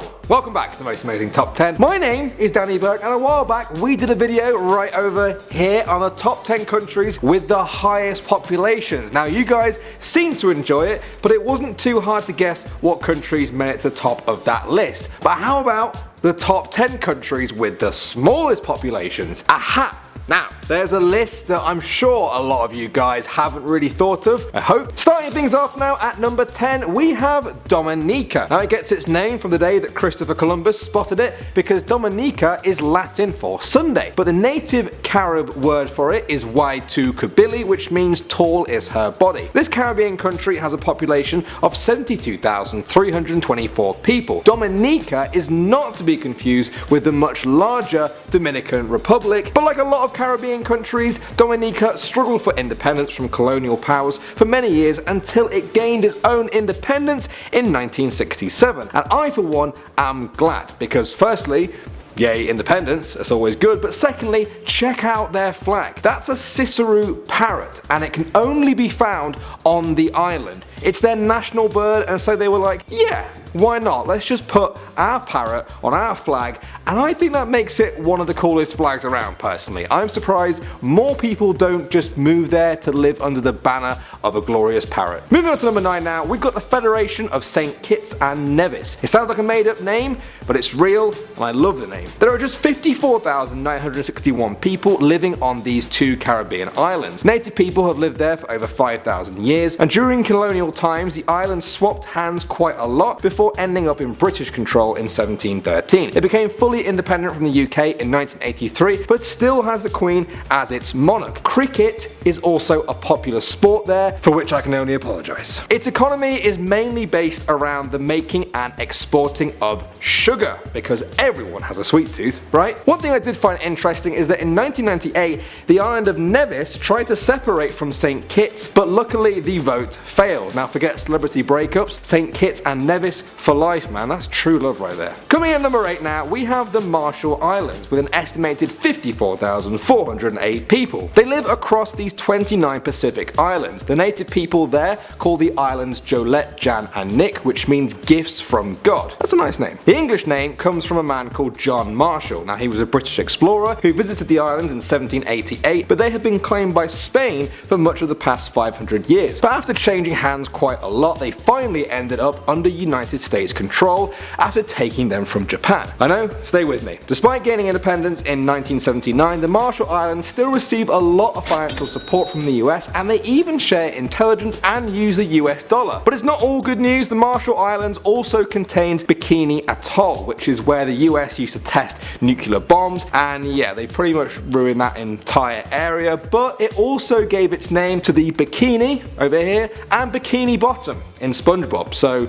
Hello! Welcome back to the Most Amazing Top 10. My name is Danny Burke, and a while back we did a video right over here on the top 10 countries with the highest populations. Now you guys seemed to enjoy it, but it wasn't too hard to guess what countries made it to the top of that list. But how about the top 10 countries with the smallest populations? Aha! Now, there's a list that I'm sure a lot of you guys haven't really thought of, I hope. Starting things off now at number 10, we have Dominica. Now it gets its name from the day that Christopher Columbus spotted it, because Dominica is Latin for Sunday. But the native Carib word for it is Waitukubili, which means tall is her body. This Caribbean country has a population of 72,324 people. Dominica is not to be confused with the much larger Dominican Republic, but like a lot of Caribbean countries, Dominica struggled for independence from colonial powers for many years until it gained its own independence in 1967. And I for one am glad, because firstly, yay independence, that's always good, but secondly, check out their flag. That's a Ciceroo parrot, and it can only be found on the island. It's their national bird, and so they were like, yeah, why not? Let's just put our parrot on our flag, and I think that makes it one of the coolest flags around personally. I'm surprised more people don't just move there to live under the banner of a glorious parrot. Moving on to number 9 now, we've got the Federation of St. Kitts and Nevis. It sounds like a made up name, but it's real, and I love the name. There are just 54,961 people living on these two Caribbean islands. Native people have lived there for over 5,000 years, and during colonial times the island swapped hands quite a lot before ending up in British control in 1713. It became fully independent from the UK in 1983, but still has the Queen as its monarch. Cricket is also a popular sport there, for which I can only apologise. Its economy is mainly based around the making and exporting of sugar, because everyone has a sweet tooth, right? One thing I did find interesting is that in 1998 the island of Nevis tried to separate from St. Kitts, but luckily the vote failed. Now forget celebrity breakups, St. Kitts and Nevis for life, man, that's true love right there. Coming in number 8 now, we have the Marshall Islands with an estimated 54,408 people. They live across these 29 Pacific islands. The native people there call the islands Jolette, Jan and Nick, which means gifts from God. That's a nice name. The English name comes from a man called John Marshall. Now he was a British explorer who visited the islands in 1788, but they had been claimed by Spain for much of the past 500 years. But after changing hands quite a lot, they finally ended up under United States control after taking them from Japan. I know, stay with me. Despite gaining independence in 1979, the Marshall Islands still receive a lot of financial support from the US, and they even share intelligence and use the US dollar. But it's not all good news. The Marshall Islands also contains Bikini Atoll, which is where the US used to test nuclear bombs, and yeah, they pretty much ruined that entire area, but it also gave its name to the bikini over here and Bikini Bottom in SpongeBob, so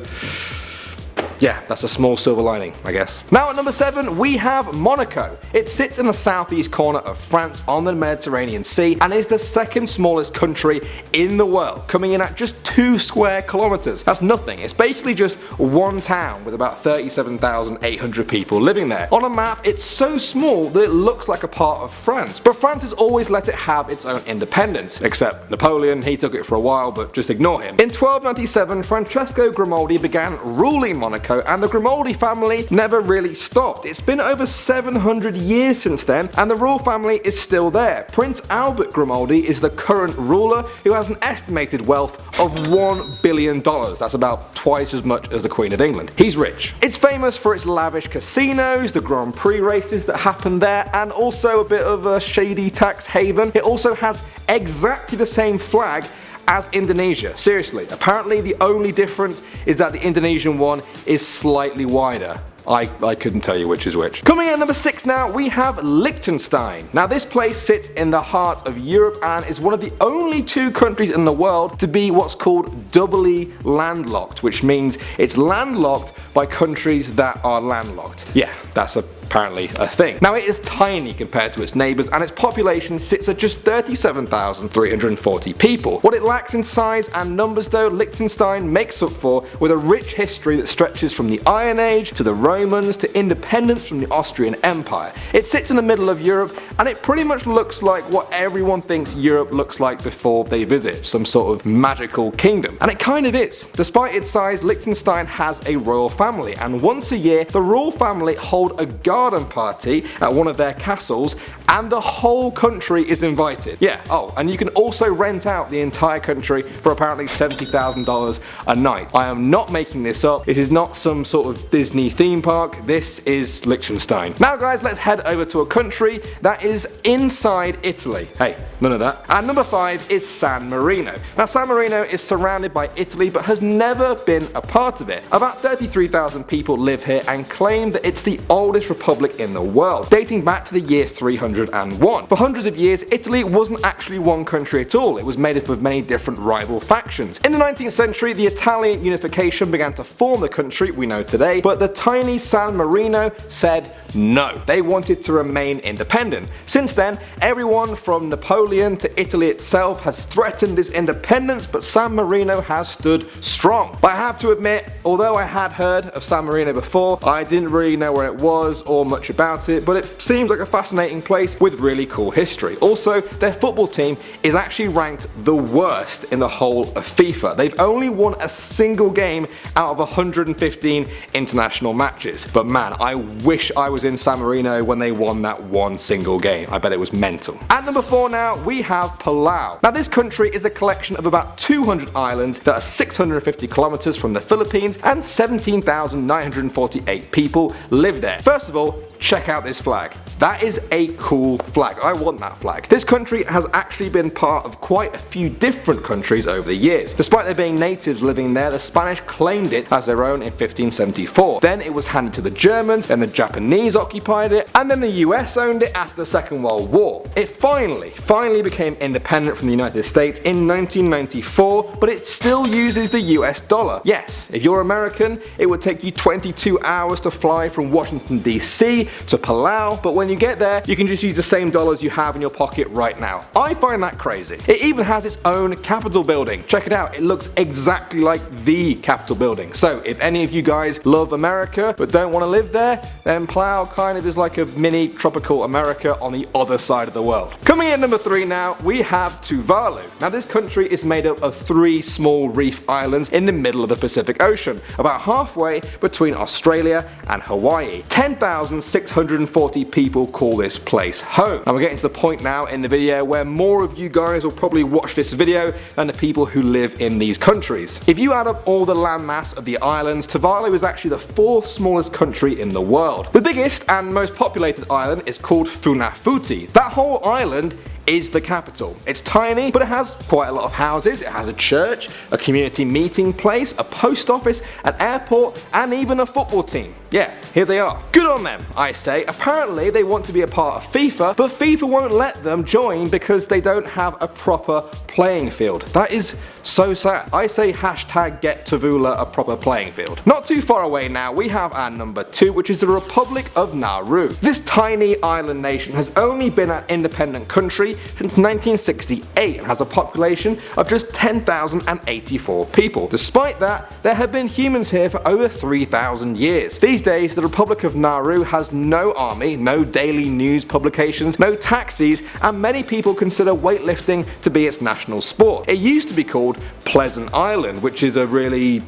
yeah, that's a small silver lining, I guess. Now at number 7, we have Monaco. It sits in the southeast corner of France on the Mediterranean Sea and is the second smallest country in the world, coming in at just 2 square kilometers. That's nothing. It's basically just one town with about 37,800 people living there. On a map, it's so small that it looks like a part of France, but France has always let it have its own independence, except Napoleon. He took it for a while, but just ignore him. In 1297, Francesco Grimaldi began ruling Monaco, and the Grimaldi family never really stopped. It's been over 700 years since then, and the royal family is still there. Prince Albert Grimaldi is the current ruler, who has an estimated wealth of $1 billion. That's about twice as much as the Queen of England. He's rich. It's famous for its lavish casinos, the Grand Prix races that happen there, and also a bit of a shady tax haven. It also has exactly the same flag as Indonesia. Seriously, apparently the only difference is that the Indonesian one is slightly wider. I couldn't tell you which is which. Coming in at number 6 now, we have Liechtenstein. Now this place sits in the heart of Europe and is one of the only 2 countries in the world to be what's called doubly landlocked, which means it's landlocked by countries that are landlocked. Yeah, that's a apparently a thing. Now it is tiny compared to its neighbours, and its population sits at just 37,340 people. What it lacks in size and numbers though, Liechtenstein makes up for with a rich history that stretches from the Iron Age to the Romans to independence from the Austrian Empire. It sits in the middle of Europe, and it pretty much looks like what everyone thinks Europe looks like before they visit, some sort of magical kingdom. And it kind of is. Despite its size, Liechtenstein has a royal family, and once a year the royal family hold a garden party at one of their castles, and the whole country is invited. Yeah, oh, and you can also rent out the entire country for apparently $70,000 a night. I am not making this up. This is not some sort of Disney theme park. This is Liechtenstein. Now guys, let's head over to a country that is inside Italy. Hey, none of that. And number 5 is San Marino. Now San Marino is surrounded by Italy but has never been a part of it. About 33,000 people live here and claim that it's the oldest republic in the world, dating back to the year 301. For hundreds of years, Italy wasn't actually one country at all. It was made up of many different rival factions. In the 19th century, the Italian unification began to form the country we know today, but the tiny San Marino said no. They wanted to remain independent. Since then, everyone from Napoleon to Italy itself has threatened its independence, but San Marino has stood strong. But I have to admit, although I had heard of San Marino before, I didn't really know where it was or much about it, but it seems like a fascinating place with really cool history. Also, their football team is actually ranked the worst in the whole of FIFA. They've only won a single game out of 115 international matches. But man, I wish I was in San Marino when they won that one single game. I bet it was mental. At number 4 now, we have Palau. Now this country is a collection of about 200 islands that are 650 kilometers from the Philippines, and 17,948 people live there. First of all, check out this flag. That is a cool flag. I want that flag. This country has actually been part of quite a few different countries over the years. Despite there being natives living there, the Spanish claimed it as their own in 1574. Then it was handed to the Germans, then the Japanese occupied it, and then the US owned it after the Second World War. It finally became independent from the United States in 1994, but it still uses the US dollar. Yes, if you're American, it would take you 22 hours to fly from Washington DC to Palau, but when you get there, you can just use the same dollars you have in your pocket right now. I find that crazy. It even has its own Capitol building. Check it out, it looks exactly like the Capitol building. So if any of you guys love America but don't want to live there, then Palau kind of is like a mini tropical America on the other side of the world. Coming in at number 3 now, we have Tuvalu. Now this country is made up of 3 small reef islands in the middle of the Pacific Ocean, about halfway between Australia and Hawaii. 10,640 people call this place home. And we're getting to the point now in the video where more of you guys will probably watch this video than the people who live in these countries. If you add up all the landmass of the islands, Tuvalu is actually the 4th smallest country in the world. The biggest and most populated island is called Funafuti. That whole island is the capital. It's tiny, but it has quite a lot of houses. It has a church, a community meeting place, a post office, an airport, and even a football team. Yeah, here they are. Good on them, I say. Apparently they want to be a part of FIFA, but FIFA won't let them join because they don't have a proper playing field. That is so sad. I say hashtag get Tuvalu a proper playing field. Not too far away now, we have our number 2, which is the Republic of Nauru. This tiny island nation has only been an independent country since 1968 and has a population of just 10,084 people. Despite that, there have been humans here for over 3,000 years. These days, the Republic of Nauru has no army, no daily news publications, no taxis, and many people consider weightlifting to be its national sport. It used to be called Pleasant Island, which is a really,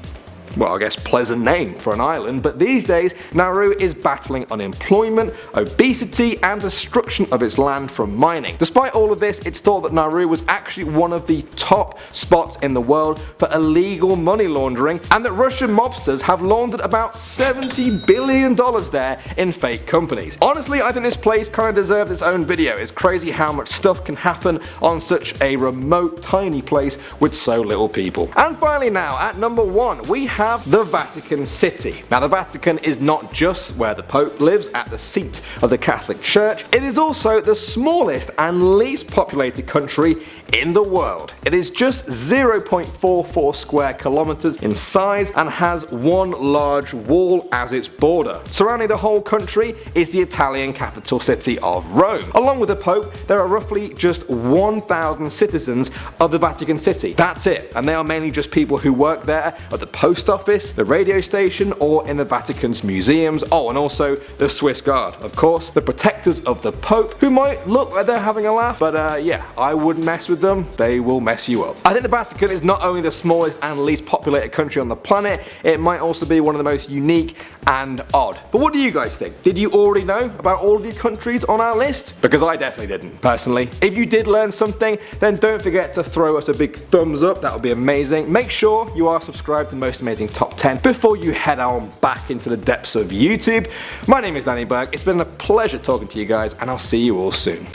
well, I guess pleasant name for an island, but these days Nauru is battling unemployment, obesity, and destruction of its land from mining. Despite all of this, it's thought that Nauru was actually one of the top spots in the world for illegal money laundering, and that Russian mobsters have laundered about $70 billion there in fake companies. Honestly, I think this place kind of deserves its own video. It's crazy how much stuff can happen on such a remote, tiny place with so little people. And finally now, at number 1, we have have the Vatican City. Now the Vatican is not just where the Pope lives at the seat of the Catholic Church, it is also the smallest and least populated country in the world. It is just 0.44 square kilometers in size and has one large wall as its border. Surrounding the whole country is the Italian capital city of Rome. Along with the Pope, there are roughly just 1,000 citizens of the Vatican City. That's it, and they are mainly just people who work there at the post office, the radio station, or in the Vatican's museums. Oh, and also the Swiss Guard, of course, the protectors of the Pope, who might look like they're having a laugh, but yeah, I wouldn't mess with them, they will mess you up. I think the Vatican is not only the smallest and least populated country on the planet, it might also be one of the most unique and odd. But what do you guys think? Did you already know about all of these countries on our list? Because I definitely didn't, personally. If you did learn something, then don't forget to throw us a big thumbs up, that would be amazing. Make sure you are subscribed to Most Amazing Top 10 before you head on back into the depths of YouTube. My name is Danny Berg, it's been a pleasure talking to you guys, and I'll see you all soon.